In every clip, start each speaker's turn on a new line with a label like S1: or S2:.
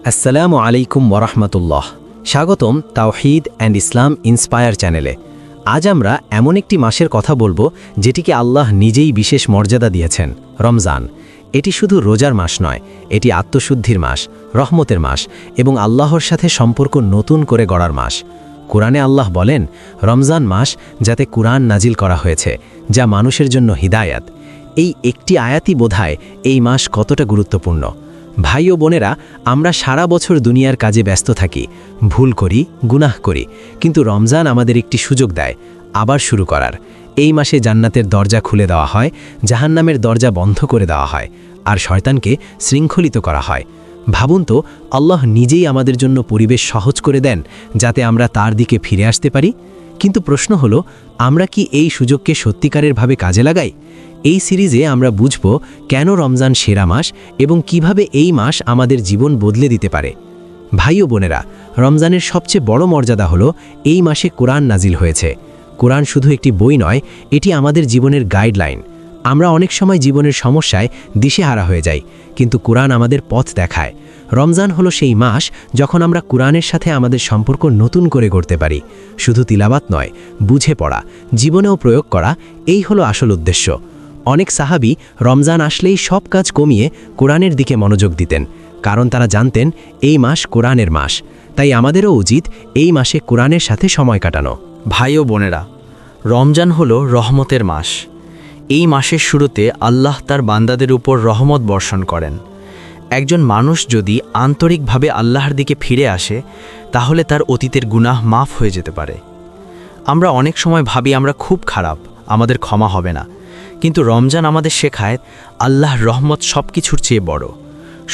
S1: আসসালামু আলাইকুম ওরহমতুল্লাহ। স্বাগতম তাওহীদ অ্যান্ড ইসলাম ইন্সপায়ার চ্যানেলে। আজ আমরা এমন একটি মাসের কথা বলবো যেটিকে আল্লাহ নিজেই বিশেষ মর্যাদা দিয়েছেন, রমজান। এটি শুধু রোজার মাস নয়, এটি আত্মশুদ্ধির মাস, রহমতের মাস এবং আল্লাহর সাথে সম্পর্ক নতুন করে গড়ার মাস। কোরআনে আল্লাহ বলেন, রমজান মাস যাতে কুরআন নাজিল করা হয়েছে, যা মানুষের জন্য হিদায়াত। এই একটি আয়াতই বোঝায় এই মাস কতটা গুরুত্বপূর্ণ। ভাই ও বোনেরা, আমরা সারা বছর দুনিয়ার কাজে ব্যস্ত থাকি, ভুল করি, গুনাহ করি, কিন্তু রমজান আমাদের একটি সুযোগ দেয় আবার শুরু করার। এই মাসে জান্নাতের দরজা খুলে দেওয়া হয়, জাহান্নামের দরজা বন্ধ করে দেওয়া হয়, আর শয়তানকে শৃঙ্খলিত করা হয়। ভাবুন তো, আল্লাহ নিজেই আমাদের জন্য পরিবেশ সহজ করে দেন যাতে আমরা তার দিকে ফিরে আসতে পারি। কিন্তু প্রশ্ন হলো, আমরা কি এই সুযোগকে সত্যিকারেরভাবে কাজে লাগাই? এই সিরিজে আমরা বুঝব কেন রমজান সেরা মাস এবং কিভাবে এই মাস আমাদের জীবন বদলে দিতে পারে। ভাই ও বোনেরা, রমজানের সবচেয়ে বড় মর্যাদা হলো এই মাসে কোরআন নাজিল হয়েছে। কোরআন শুধু একটি বই নয়, এটি আমাদের জীবনের গাইডলাইন। আমরা অনেক সময় জীবনের সমস্যায় দিশেহারা হয়ে যাই, কিন্তু কোরআন আমাদের পথ দেখায়। রমজান হলো সেই মাস যখন আমরা কোরআনের সাথে আমাদের সম্পর্ক নতুন করে গড়তে পারি। শুধু তিলাওয়াত নয়, বুঝে পড়া, জীবনেও প্রয়োগ করা, এই হলো আসল উদ্দেশ্য। অনেক সাহাবী রমজান আসলেই সব কাজ কমিয়ে কোরআনের দিকে মনোযোগ দিতেন, কারণ তারা জানতেন এই মাস কোরআনের মাস। তাই আমাদেরও উচিত এই মাসে কোরআনের সাথে সময় কাটানো।
S2: ভাই ও বোনেরা, রমজান হলো রহমতের মাস। এই মাসের শুরুতে আল্লাহ তার বান্দাদের উপর রহমত বর্ষণ করেন। একজন মানুষ যদি আন্তরিকভাবে আল্লাহর দিকে ফিরে আসে, তাহলে তার অতীতের গুনাহ মাফ হয়ে যেতে পারে। আমরা অনেক সময় ভাবি আমরা খুব খারাপ, আমাদের ক্ষমা হবে না। কিন্তু রমজান আমাদের শেখায় আল্লাহর রহমত সব কিছুর চেয়ে বড়,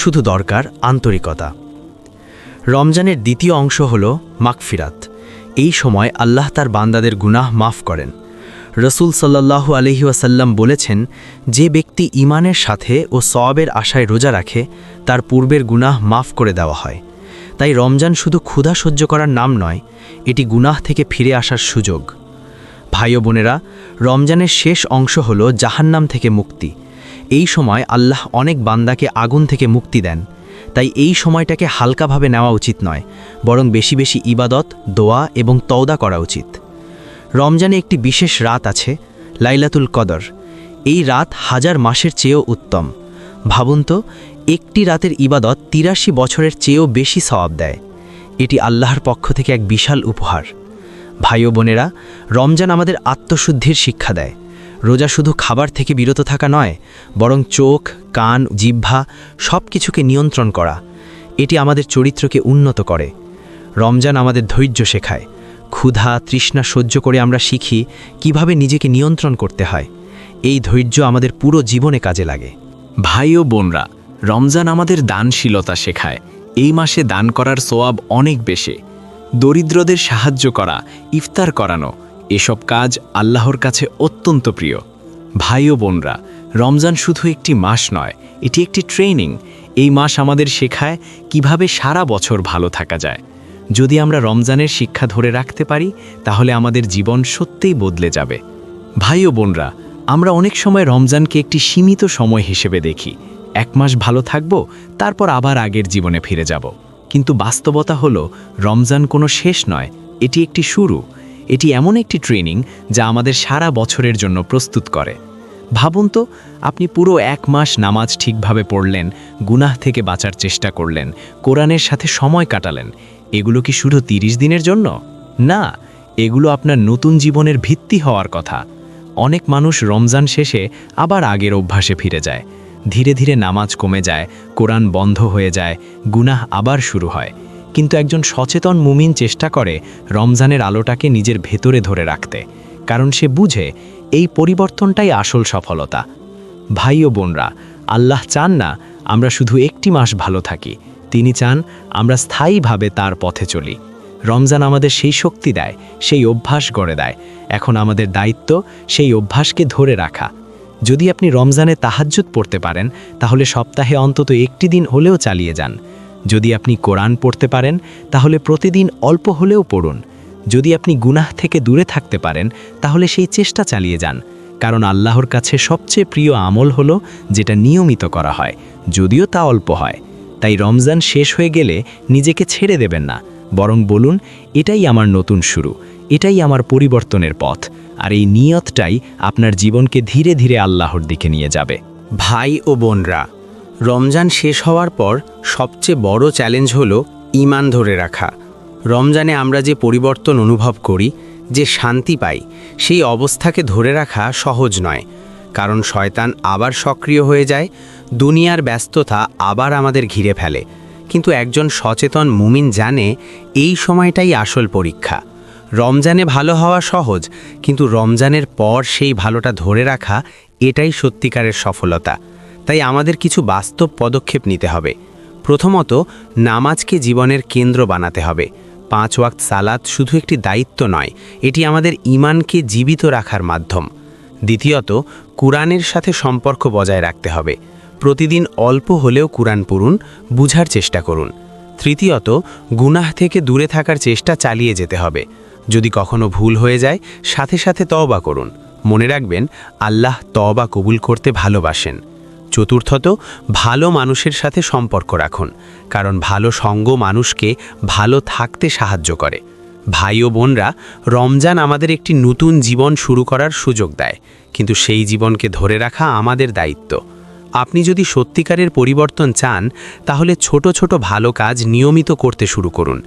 S2: শুধু দরকার আন্তরিকতা। রমজানের দ্বিতীয় অংশ হল মাগফিরাত। এই সময় আল্লাহ তার বান্দাদের গুনাহ মাফ করেন। রসুল সাল্লাল্লাহু আলাইহি ওয়াসাল্লাম বলেছেন, যে ব্যক্তি ঈমানের সাথে ও সওয়াবের আশায় রোজা রাখে, তার পূর্বের গুনাহ মাফ করে দেওয়া হয়। তাই রমজান শুধু ক্ষুধা সহ্য করার নাম নয়, এটি গুনাহ থেকে ফিরে আসার সুযোগ। ভাই ও বোনেরা, রমজানের শেষ অংশ হল জাহান্নাম থেকে মুক্তি। এই সময় আল্লাহ অনেক বান্দাকে আগুন থেকে মুক্তি দেন। তাই এই সময়টাকে হালকাভাবে নেওয়া উচিত নয়, বরং বেশি বেশি ইবাদত, দোয়া এবং তওবা করা উচিত। রমজানে একটি বিশেষ রাত আছে, লাইলাতুল কদর। এই রাত 1000 মাসের চেয়েও উত্তম। ভাবুন তো, একটি রাতের ইবাদত 83 বছরের চেয়েও বেশি সওয়াব দেয়। এটি আল্লাহর পক্ষ থেকে এক বিশাল উপহার। ভাই ও বোনেরা, রমজান আমাদের আত্মশুদ্ধির শিক্ষা দেয়। রোজা শুধু খাবার থেকে বিরত থাকা নয়, বরং চোখ, কান, জিহ্বা সব কিছুকে নিয়ন্ত্রণ করা। এটি আমাদের চরিত্রকে উন্নত করে। রমজান আমাদের ধৈর্য শেখায়। ক্ষুধা, তৃষ্ণা সহ্য করে আমরা শিখি কিভাবে নিজেকে নিয়ন্ত্রণ করতে হয়। এই ধৈর্য আমাদের পুরো জীবনে কাজে লাগে।
S3: ভাই ও বোনরা, রমজান আমাদের দানশীলতা শেখায়। এই মাসে দান করার সওয়াব অনেক বেশি। দরিদ্রদের সাহায্য করা, ইফতার করানো, এসব কাজ আল্লাহর কাছে অত্যন্ত প্রিয়। ভাই ও বোনরা, রমজান শুধু একটি মাস নয়, এটি একটি ট্রেনিং। এই মাস আমাদের শেখায় কিভাবে সারা বছর ভালো থাকা যায়। যদি আমরা রমজানের শিক্ষা ধরে রাখতে পারি, তাহলে আমাদের জীবন সত্যিই বদলে যাবে। ভাই ও বোনরা, আমরা অনেক সময় রমজানকে একটি সীমিত সময় হিসেবে দেখি। 1 মাস ভালো থাকব, তারপর আবার আগের জীবনে ফিরে যাব। কিন্তু বাস্তবতা হলো, রমজান কোনো শেষ নয়, এটি একটি শুরু। এটি এমন একটি ট্রেনিং যা আমাদের সারা বছরের জন্য প্রস্তুত করে। ভাবুন তো, আপনি পুরো 1 মাস নামাজ ঠিকভাবে পড়লেন, গুনাহ থেকে বাঁচার চেষ্টা করলেন, কোরআনের সাথে সময় কাটালেন। এগুলো কি শুধু 30 দিনের জন্য? না, এগুলো আপনার নতুন জীবনের ভিত্তি হওয়ার কথা। অনেক মানুষ রমজান শেষে আবার আগের অভ্যাসে ফিরে যায়। ধীরে ধীরে নামাজ কমে যায়, কোরআন বন্ধ হয়ে যায়, গুনাহ আবার শুরু হয়। কিন্তু একজন সচেতন মুমিন চেষ্টা করে রমজানের আলোটাকে নিজের ভেতরে ধরে রাখতে, কারণ সে বুঝে এই পরিবর্তনটাই আসল সফলতা। ভাই ও বোনরা, আল্লাহ চান না আমরা শুধু একটি মাস ভালো থাকি, তিনি চান আমরা স্থায়ীভাবে তার পথে চলি। রমজান আমাদের সেই শক্তি দেয়, সেই অভ্যাস গড়ে দেয়। এখন আমাদের দায়িত্ব সেই অভ্যাসকে ধরে রাখা। যদি আপনি রমজানে তাহাজ্জুদ পড়তে পারেন, তাহলে সপ্তাহে অন্তত একটি দিন হলেও চালিয়ে যান। যদি আপনি কোরআন পড়তে পারেন, তাহলে প্রতিদিন অল্প হলেও পড়ুন। যদি আপনি গুনাহ থেকে দূরে থাকতে পারেন, তাহলে সেই চেষ্টা চালিয়ে যান। কারণ আল্লাহর কাছে সবচেয়ে প্রিয় আমল হলো যেটা নিয়মিত করা হয়, যদিও তা অল্প হয়। তাই রমজান শেষ হয়ে গেলে নিজেকে ছেড়ে দেবেন না, বরং বলুন, এটাই আমার নতুন শুরু, এটাই আমার পরিবর্তনের পথ। আর এই নিয়তটাই আপনার জীবনকে ধীরে ধীরে আল্লাহর দিকে নিয়ে যাবে।
S2: ভাই ও বোনরা, রমজান শেষ হওয়ার পর সবচেয়ে বড় চ্যালেঞ্জ হলো ঈমান ধরে রাখা। রমজানে আমরা যে পরিবর্তন অনুভব করি, যে শান্তি পাই, সেই অবস্থাকে ধরে রাখা সহজ নয়। কারণ শয়তান আবার সক্রিয় হয়ে যায়, দুনিয়ার ব্যস্ততা আবার আমাদের ঘিরে ফেলে। কিন্তু একজন সচেতন মুমিন জানে এই সময়টাই আসল পরীক্ষা। রমজানে ভালো হওয়া সহজ, কিন্তু রমজানের পর সেই ভালোটা ধরে রাখা, এটাই সত্যিকারের সফলতা। তাই আমাদের কিছু বাস্তব পদক্ষেপ নিতে হবে। প্রথমত, নামাজকে জীবনের কেন্দ্র বানাতে হবে। 5 ওয়াক্ত সালাত শুধু একটি দায়িত্ব নয়, এটি আমাদের ঈমানকে জীবিত রাখার মাধ্যম। দ্বিতীয়ত, কুরআনের সাথে সম্পর্ক বজায় রাখতে হবে। প্রতিদিন অল্প হলেও কুরআন পড়ুন, বুঝার চেষ্টা করুন। তৃতীয়ত, গুনাহ থেকে দূরে থাকার চেষ্টা চালিয়ে যেতে হবে। যদি কখনো ভুল হয়ে যায়, সাথে সাথে তওবা করুন। মনে রাখবেন, আল্লাহ তওবা কবুল করতে ভালোবাসেন। চতুর্থত, ভালো মানুষের সাথে সম্পর্ক রাখুন, কারণ ভালো সঙ্গ মানুষকে ভালো থাকতে সাহায্য করে। ভাই ও বোনরা, রমজান আমাদের একটি নতুন জীবন শুরু করার সুযোগ দেয়, কিন্তু সেই জীবনকে ধরে রাখা আমাদের দায়িত্ব। আপনি যদি সত্যিকারের পরিবর্তন চান, তাহলে ছোট ছোট ভালো কাজ নিয়মিত করতে শুরু করুন।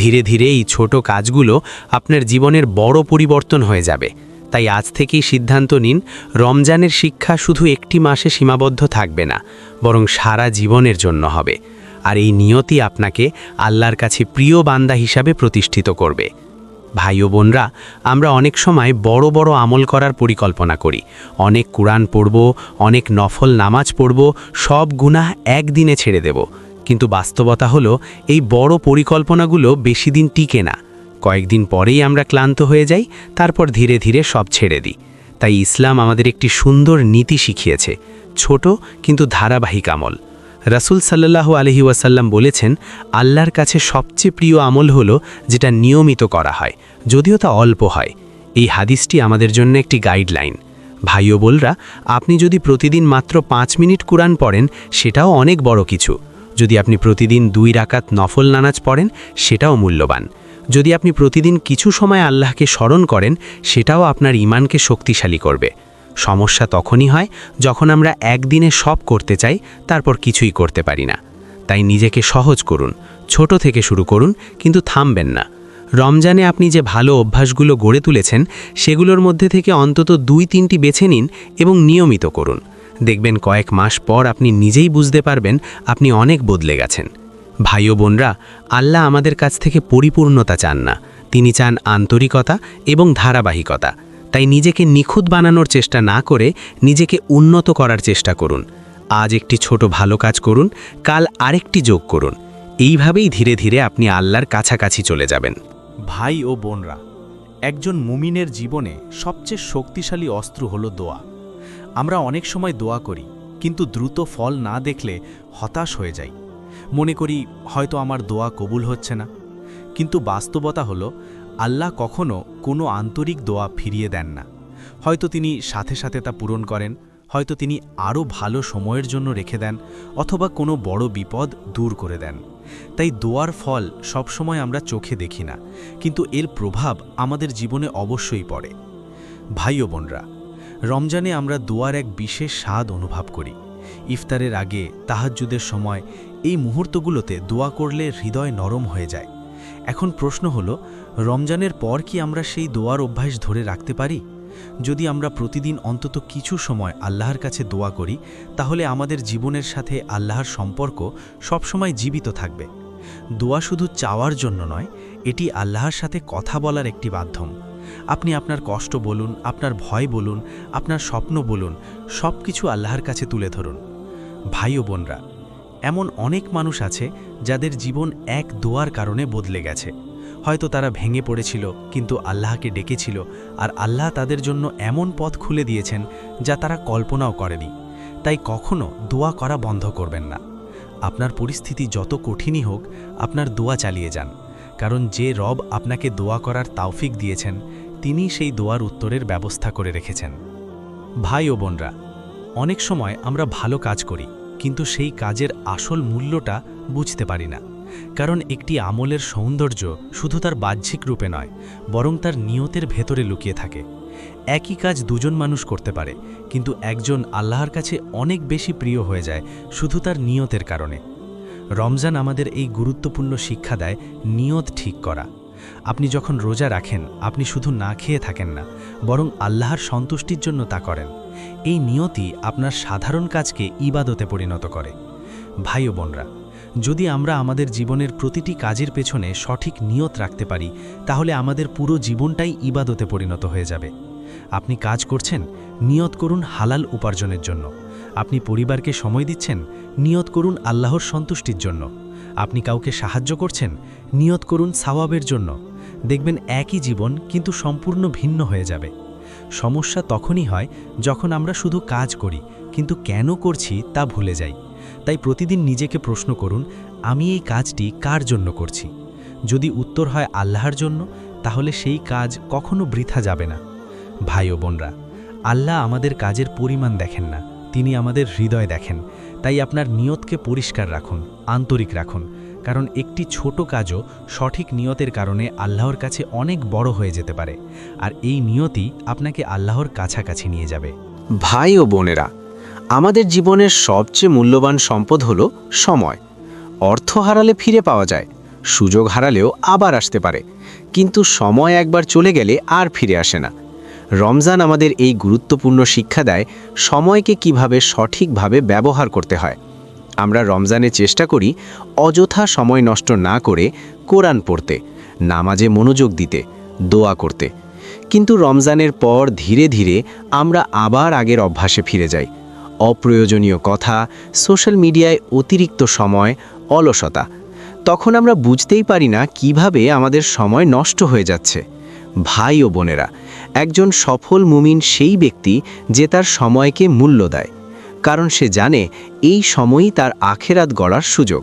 S2: ধীরে ধীরে এই ছোট কাজগুলো আপনার জীবনের বড় পরিবর্তন হয়ে যাবে। তাই আজ থেকেই সিদ্ধান্ত নিন, রমজানের শিক্ষা শুধু একটি মাসে সীমাবদ্ধ থাকবে না, বরং সারা জীবনের জন্য হবে। আর এই নিয়তি আপনাকে আল্লাহর কাছে প্রিয় বান্দা হিসাবে প্রতিষ্ঠিত করবে। ভাই ও বোনরা, আমরা অনেক সময় বড় বড় আমল করার পরিকল্পনা করি। অনেক কুরআন পড়ব, অনেক নফল নামাজ পড়ব, সব গুনাহ একদিনে ছেড়ে দেব। কিন্তু বাস্তবতা হলো, এই বড় পরিকল্পনাগুলো বেশি দিন টিকে না। কয়েকদিন পরেই আমরা ক্লান্ত হয়ে যাই, তারপর ধীরে ধীরে সব ছেড়ে দিই। তাই ইসলাম আমাদের একটি সুন্দর নীতি শিখিয়েছে, ছোট কিন্তু ধারাবাহিক আমল। রাসূল সাল্লাল্লাহু আলাইহি ওয়াসাল্লাম বলেছেন, আল্লাহর কাছে সবচেয়ে প্রিয় আমল হলো যেটা নিয়মিত করা হয়, যদিও তা অল্প হয়। এই হাদিসটি আমাদের জন্য একটি গাইডলাইন। ভাই ও বোনরা, আপনি যদি প্রতিদিন মাত্র 5 মিনিট কুরআন পড়েন, সেটাও অনেক বড় কিছু। যদি আপনি প্রতিদিন 2 রাকাত নফল নামাজ পড়েন, সেটাও মূল্যবান। যদি আপনি প্রতিদিন কিছু সময় আল্লাহকে স্মরণ করেন, সেটাও আপনার ঈমানকে শক্তিশালী করবে। সমস্যা তখনই হয় যখন আমরা একদিনে সব করতে চাই, তারপর কিছুই করতে পারি না। তাই নিজেকে সহজ করুন, ছোট থেকে শুরু করুন, কিন্তু থামবেন না। রমজানে আপনি যে ভালো অভ্যাসগুলো গড়ে তুলেছেন, সেগুলোর মধ্যে থেকে অন্তত 2-3টি বেছে নিন এবং নিয়মিত করুন। দেখবেন কয়েক মাস পর আপনি নিজেই বুঝতে পারবেন আপনি অনেক বদলে গেছেন। ভাই ও বোনরা, আল্লাহ আমাদের কাছ থেকে পরিপূর্ণতা চান না, তিনি চান আন্তরিকতা এবং ধারাবাহিকতা। তাই নিজেকে নিখুঁত বানানোর চেষ্টা না করে নিজেকে উন্নত করার চেষ্টা করুন। আজ একটি ছোট ভালো কাজ করুন, কাল আরেকটি যোগ করুন। এইভাবেই ধীরে ধীরে আপনি আল্লাহর কাছাকাছি চলে যাবেন।
S4: ভাই ও বোনরা, একজন মুমিনের জীবনে সবচেয়ে শক্তিশালী অস্ত্র হলো দোয়া। আমরা অনেক সময় দোয়া করি, কিন্তু দ্রুত ফল না দেখলে হতাশ হয়ে যাই। মনে করি হয়তো আমার দোয়া কবুল হচ্ছে না। কিন্তু বাস্তবতা হলো, আল্লাহ কখনো কোনো আন্তরিক দোয়া ফিরিয়ে দেন না। হয়তো তিনি সাথে সাথে তা পূরণ করেন, হয়তো তিনি আরও ভালো সময়ের জন্য রেখে দেন, অথবা কোনো বড় বিপদ দূর করে দেন। তাই দোয়ার ফল সবসময় আমরা চোখে দেখি না, কিন্তু এর প্রভাব আমাদের জীবনে অবশ্যই পড়ে। ভাই ও বোনরা, রমজানে আমরা দোয়ার এক বিশেষ স্বাদ অনুভব করি। ইফতারের আগে, তাহাজ্জুদের সময়, এই মুহূর্তগুলোতে দোয়া করলে হৃদয় নরম হয়ে যায়। এখন প্রশ্ন হলো, রমজানের পর কি আমরা সেই দোয়ার অভ্যাস ধরে রাখতে পারি? যদি আমরা প্রতিদিন অন্তত কিছু সময় আল্লাহর কাছে দোয়া করি, তাহলে আমাদের জীবনের সাথে আল্লাহর সম্পর্ক সবসময় জীবিত থাকবে। দোয়া শুধু চাওয়ার জন্য নয়, এটি আল্লাহর সাথে কথা বলার একটি মাধ্যম। আপনি আপনার কষ্ট বলুন, আপনার ভয় বলুন, আপনার স্বপ্ন বলুন, সব কিছু আল্লাহর কাছে তুলে ধরুন। ভাই ও বোনরা, এমন অনেক মানুষ আছে যাদের জীবন এক দোয়ার কারণে বদলে গেছে। হয়তো তারা ভেঙে পড়েছিল, কিন্তু আল্লাহকে ডেকেছিল, আর আল্লাহ তাদের জন্য এমন পথ খুলে দিয়েছেন যা তারা কল্পনাও করেনি। তাই কখনো দোয়া করা বন্ধ করবেন না। আপনার পরিস্থিতি যত কঠিনই হোক, আপনার দোয়া চালিয়ে যান, কারণ যে রব আপনাকে দোয়া করার তাওফিক দিয়েছেন, তিনি সেই দোয়ার উত্তরের ব্যবস্থা করে রেখেছেন। ভাই ও বোনরা, অনেক সময় আমরা ভালো কাজ করি, কিন্তু সেই কাজের আসল মূল্যটা বুঝতে পারি না। কারণ একটি আমলের সৌন্দর্য শুধু তার বাহ্যিক রূপে নয়, বরং তার নিয়তের ভেতরে লুকিয়ে থাকে। একই কাজ দুজন মানুষ করতে পারে, কিন্তু একজন আল্লাহর কাছে অনেক বেশি প্রিয় হয়ে যায় শুধু তার নিয়তের কারণে। রমজান আমাদের এই গুরুত্বপূর্ণ শিক্ষা দেয় নিয়ত ঠিক করা। আপনি যখন রোজা রাখেন, আপনি শুধু না খেয়ে থাকেন না, বরং আল্লাহর সন্তুষ্টির জন্য তা করেন। এই নিয়তই আপনার সাধারণ কাজকে ইবাদতে পরিণত করে। ভাই ও বোনরা, যদি আমরা আমাদের জীবনের প্রতিটি কাজের পেছনে সঠিক নিয়ত রাখতে পারি, তাহলে আমাদের পুরো জীবনটাই ইবাদতে পরিণত হয়ে যাবে। আপনি কাজ করছেন, নিয়ত করুন হালাল উপার্জনের জন্য। আপনি পরিবারকে সময় দিচ্ছেন, নিয়ত করুন আল্লাহর সন্তুষ্টির জন্য। আপনি কাউকে সাহায্য করছেন, নিয়ত করুন সাওয়াবের জন্য। দেখবেন একই জীবন কিন্তু সম্পূর্ণ ভিন্ন হয়ে যাবে। সমস্যা তখনই হয় যখন আমরা শুধু কাজ করি, কিন্তু কেন করছি তা ভুলে যাই। তাই প্রতিদিন নিজেকে প্রশ্ন করুন, আমি এই কাজটি কার জন্য করছি? যদি উত্তর হয় আল্লাহর জন্য, তাহলে সেই কাজ কখনো বৃথা যাবে না। ভাই ও বোনরা, আল্লাহ আমাদের কাজের পরিমাণ দেখেন না, তিনি আমাদের হৃদয় দেখেন। তাই আপনার নিয়তকে পরিষ্কার রাখুন, আন্তরিক রাখুন, কারণ একটি ছোট কাজও সঠিক নিয়তের কারণে আল্লাহর কাছে অনেক বড় হয়ে যেতে পারে। আর এই নিয়তই আপনাকে আল্লাহর কাছাকাছি নিয়ে যাবে।
S2: ভাই ও বোনেরা, আমাদের জীবনের সবচেয়ে মূল্যবান সম্পদ হলো সময়। অর্থ হারালে ফিরে পাওয়া যায়, সুযোগ হারালেও আবার আসতে পারে, কিন্তু সময় একবার চলে গেলে আর ফিরে আসে না। রমজান আমাদের এই গুরুত্বপূর্ণ শিক্ষা দেয় সময়কে কিভাবে সঠিকভাবে ব্যবহার করতে হয়। আমরা রমজানে চেষ্টা করি অযথা সময় নষ্ট না করে কোরআন পড়তে, নামাজে মনোযোগ দিতে, দোয়া করতে। কিন্তু রমজানের পর ধীরে ধীরে আমরা আবার আগের অভ্যাসে ফিরে যাই। অপ্রয়োজনীয় কথা, সোশ্যাল মিডিয়ায় অতিরিক্ত সময়, অলসতা। তখন আমরা বুঝতেই পারি না কিভাবে আমাদের সময় নষ্ট হয়ে যাচ্ছে। ভাই ও বোনেরা, একজন সফল মুমিন সেই ব্যক্তি যে তার সময়কে মূল্য দেয়, কারণ সে জানে এই সময়ই তার আখেরাত গড়ার সুযোগ।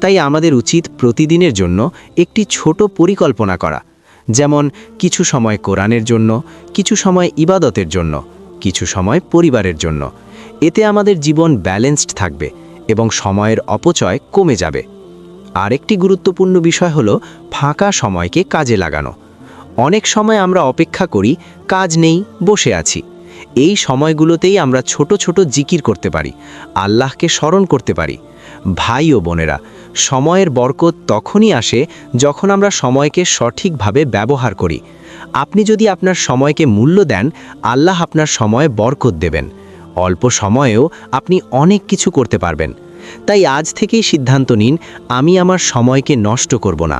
S2: তাই আমাদের উচিত প্রতিদিনের জন্য একটি ছোট পরিকল্পনা করা, যেমন কিছু সময় কোরআনের জন্য, কিছু সময় ইবাদতের জন্য, কিছু সময় পরিবারের জন্য। এতে আমাদের জীবন ব্যালেন্সড থাকবে এবং সময়ের অপচয় কমে যাবে। আরেকটি গুরুত্বপূর্ণ বিষয় হলো ফাঁকা সময়কে কাজে লাগানো। অনেক সময় আমরা অপেক্ষা করি, কাজ নেই, বসে আছি। এই সময়গুলোতেই আমরা ছোট ছোট জিকির করতে পারি, আল্লাহকে স্মরণ করতে পারি। ভাই ও বোনেরা, সময়ের বরকত তখনই আসে যখন আমরা সময়কে সঠিকভাবে ব্যবহার করি। আপনি যদি আপনার সময়কে মূল্য দেন, আল্লাহ আপনার সময়ে বরকত দেবেন। অল্প সময়েও আপনি অনেক কিছু করতে পারবেন। তাই আজ থেকেই সিদ্ধান্ত নিন, আমি আমার সময়কে নষ্ট করব না।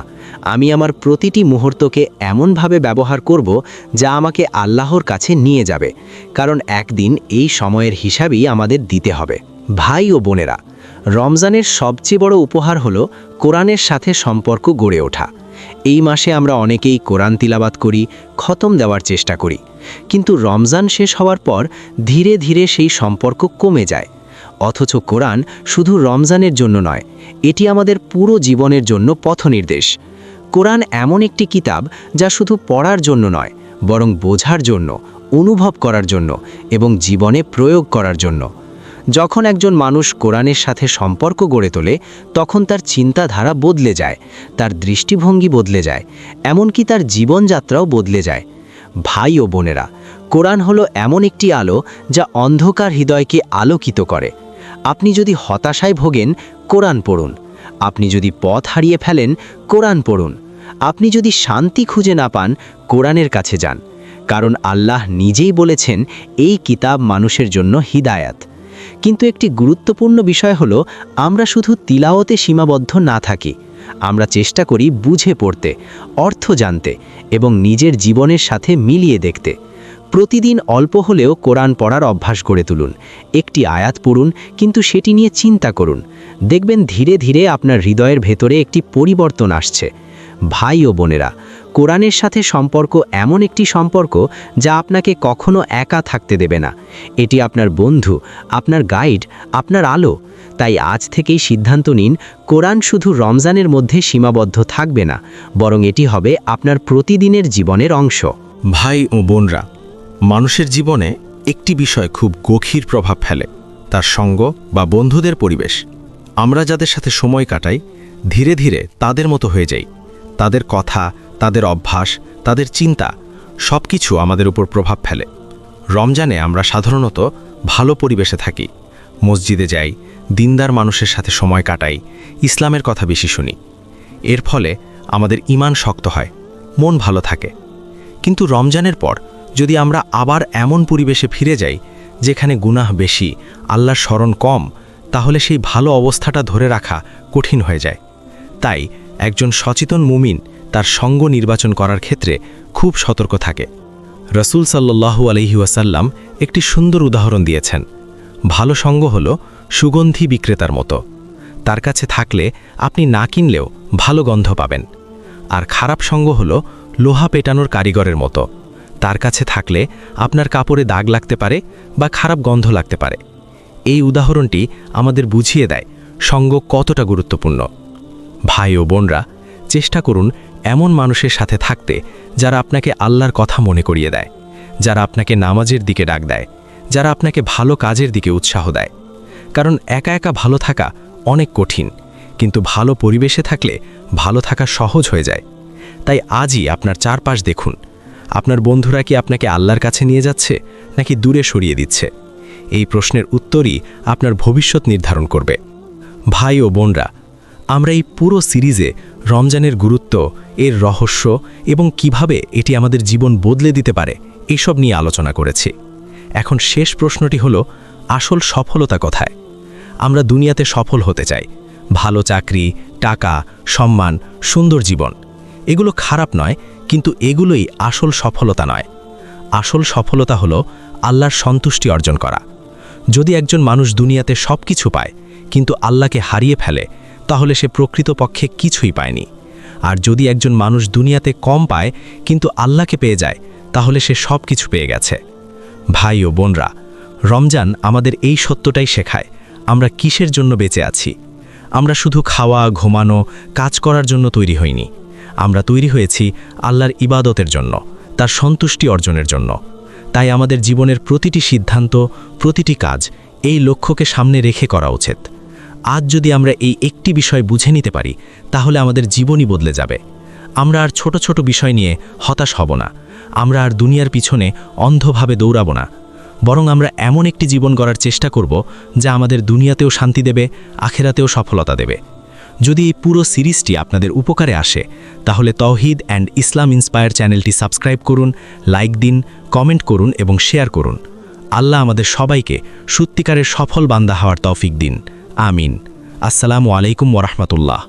S2: আমি আমার প্রতিটি মুহূর্তকে এমনভাবে ব্যবহার করব যা আমাকে আল্লাহর কাছে নিয়ে যাবে, কারণ একদিন এই সময়ের হিসাবই আমাদের দিতে হবে। ভাই ও বোনেরা, রমজানের সবচেয়ে বড় উপহার হলো কোরআনের সাথে সম্পর্ক গড়ে ওঠা। এই মাসে আমরা অনেকেই কোরআন তিলাবাত করি, খতম দেওয়ার চেষ্টা করি, কিন্তু রমজান শেষ হওয়ার পর ধীরে ধীরে সেই সম্পর্ক কমে যায়। অথচ কোরআন শুধু রমজানের জন্য নয়, এটি আমাদের পুরো জীবনের জন্য পথনির্দেশ। কোরআন এমন একটি কিতাব যা শুধু পড়ার জন্য নয়, বরং বোঝার জন্য, অনুভব করার জন্য এবং জীবনে প্রয়োগ করার জন্য। যখন একজন মানুষ কোরআনের সাথে সম্পর্ক গড়ে তোলে, তখন তার চিন্তাধারা বদলে যায়, তার দৃষ্টিভঙ্গি বদলে যায়, এমনকি তার জীবনযাত্রাও বদলে যায়। ভাই ও বোনেরা, কোরআন হলো এমন একটি আলো যা অন্ধকার হৃদয়কে আলোকিত করে। আপনি যদি হতাশায় ভোগেন, কোরআন পড়ুন। আপনি যদি পথ হারিয়ে ফেলেন, কোরআন পড়ুন। আপনি যদি শান্তি খুঁজে না পান, কোরআনের কাছে যান, কারণ আল্লাহ নিজেই বলেছেন এই কিতাব মানুষের জন্য হিদায়াত। কিন্তু একটি গুরুত্বপূর্ণ বিষয় হলো, আমরা শুধু তিলাওয়াতে সীমাবদ্ধ না থাকি। আমরা চেষ্টা করি বুঝে পড়তে, অর্থ জানতে এবং নিজের জীবনের সাথে মিলিয়ে দেখতে। প্রতিদিন অল্প হলেও কোরআন পড়ার অভ্যাস গড়ে তুলুন। একটি আয়াত পড়ুন, কিন্তু সেটি নিয়ে চিন্তা করুন। দেখবেন ধীরে ধীরে আপনার হৃদয়ের ভেতরে একটি পরিবর্তন আসছে। ভাই ও বোনেরা, কোরআনের সাথে সম্পর্ক এমন একটি সম্পর্ক যা আপনাকে কখনো একা থাকতে দেবে না। এটি আপনার বন্ধু, আপনার গাইড, আপনার আলো। তাই আজ থেকেই সিদ্ধান্ত নিন, কোরআন শুধু রমজানের মধ্যে সীমাবদ্ধ থাকবে না, বরং এটি হবে আপনার প্রতিদিনের জীবনের অংশ।
S5: ভাই ও বোনরা, মানুষের জীবনে একটি বিষয় খুব গভীর প্রভাব ফেলে, তার সঙ্গ বা বন্ধুদের পরিবেশ। আমরা যাদের সাথে সময় কাটাই ধীরে ধীরে তাদের মতো হয়ে যাই। তাদের কথা, তাদের অভ্যাস, তাদের চিন্তা সব কিছু আমাদের উপর প্রভাব ফেলে। রমজানে আমরা সাধারণত ভালো পরিবেশে থাকি, মসজিদে যাই, দিনদার মানুষের সাথে সময় কাটাই, ইসলামের কথা বেশি শুনি। এর ফলে আমাদের ঈমান শক্ত হয়, মন ভালো থাকে। কিন্তু রমজানের পর যদি আমরা আবার এমন পরিবেশে ফিরে যাই যেখানে গুনাহ বেশি, আল্লাহর স্মরণ কম, তাহলে সেই ভালো অবস্থাটা ধরে রাখা কঠিন হয়ে যায়। তাই একজন সচেতন মুমিন তার সঙ্গ নির্বাচন করার ক্ষেত্রে খুব সতর্ক থাকে। রাসূল সাল্লাল্লাহু আলাইহি ওয়াসাল্লাম একটি সুন্দর উদাহরণ দিয়েছেন। ভালো সঙ্গ হলো সুগন্ধি বিক্রেতার মতো। তার কাছে থাকলে আপনি না কিনলেও ভালো গন্ধ পাবেন। আর খারাপ সঙ্গ হলো লোহা পেটানোর কারিগরের মতো। তার কাছে থাকলে আপনার কাপড়ে দাগ লাগতে পারে বা খারাপ গন্ধ লাগতে পারে। এই উদাহরণটি আমাদের বুঝিয়ে দেয় সঙ্গ কতটা গুরুত্বপূর্ণ। ভাই ও বোনরা, চেষ্টা করুন এমন মানুষের সাথে থাকতে যারা আপনাকে আল্লাহর কথা মনে করিয়ে দেয়, যারা আপনাকে নামাজের দিকে ডাক দেয়, যারা আপনাকে ভালো কাজের দিকে উৎসাহ দেয়। কারণ একা একা ভালো থাকা অনেক কঠিন, কিন্তু ভালো পরিবেশে থাকলে ভালো থাকা সহজ হয়ে যায়। তাই আজই আপনার চারপাশ দেখুন, আপনার বন্ধুরা কি আপনাকে আল্লাহর কাছে নিয়ে যাচ্ছে নাকি দূরে সরিয়ে দিচ্ছে? এই প্রশ্নের উত্তরই আপনার ভবিষ্যৎ নির্ধারণ করবে। ভাই ও বোনরা, আমরা এই পুরো সিরিজে রমজানের গুরুত্ব, এর রহস্য এবং কিভাবে এটি আমাদের জীবন বদলে দিতে পারে এসব নিয়ে আলোচনা করেছি। এখন শেষ প্রশ্নটি হলো, আসল সফলতা কোথায়? আমরা দুনিয়াতে সফল হতে চাই, ভালো চাকরি, টাকা, সম্মান, সুন্দর জীবন। এগুলো খারাপ নয়, কিন্তু এগুলোই আসল সফলতা নয়। আসল সফলতা হলো আল্লাহর সন্তুষ্টি অর্জন করা। যদি একজন মানুষ দুনিয়াতে সব কিছু পায় কিন্তু আল্লাহকে হারিয়ে ফেলে, তাহলে সে প্রকৃতপক্ষে কিছুই পায়নি। আর যদি একজন মানুষ দুনিয়াতে কম পায় কিন্তু আল্লাহকে পেয়ে যায়, তাহলে সে সব কিছু পেয়ে গেছে। ভাই ও বোনরা, রমজান আমাদের এই সত্যটাই শেখায় আমরা কিসের জন্য বেঁচে আছি। আমরা শুধু খাওয়া, ঘুমানো, কাজ করার জন্য তৈরি হইনি। আমরা তৈরি হয়েছি আল্লাহর ইবাদতের জন্য, তার সন্তুষ্টি অর্জনের জন্য। তাই আমাদের জীবনের প্রতিটি সিদ্ধান্ত, প্রতিটি কাজ এই লক্ষ্যকে সামনে রেখে করা উচিত। আজ যদি আমরা এই একটি বিষয় বুঝে নিতে পারি, তাহলে আমাদের জীবনই বদলে যাবে। আমরা আর ছোট ছোট বিষয় নিয়ে হতাশ হব না। আমরা আর দুনিয়ার পিছনে অন্ধভাবে দৌড়াবো না। বরং আমরা এমন একটি জীবন গড়ার চেষ্টা করব যা আমাদের দুনিয়াতেও শান্তি দেবে, আখেরাতেও সফলতা দেবে। যদি এই পুরো সিরিজটি আপনাদের উপকারে আসে, তাহলে তাওহীদ অ্যান্ড ইসলাম ইন্সপায়ার চ্যানেলটি সাবস্ক্রাইব করুন, লাইক দিন, কমেন্ট করুন এবং শেয়ার করুন। আল্লাহ আমাদের সবাইকে সত্যিকারের সফল বান্দা হওয়ার তৌফিক দিন। আমিন। আসসালামু আলাইকুম ওয়া রাহমাতুল্লাহ।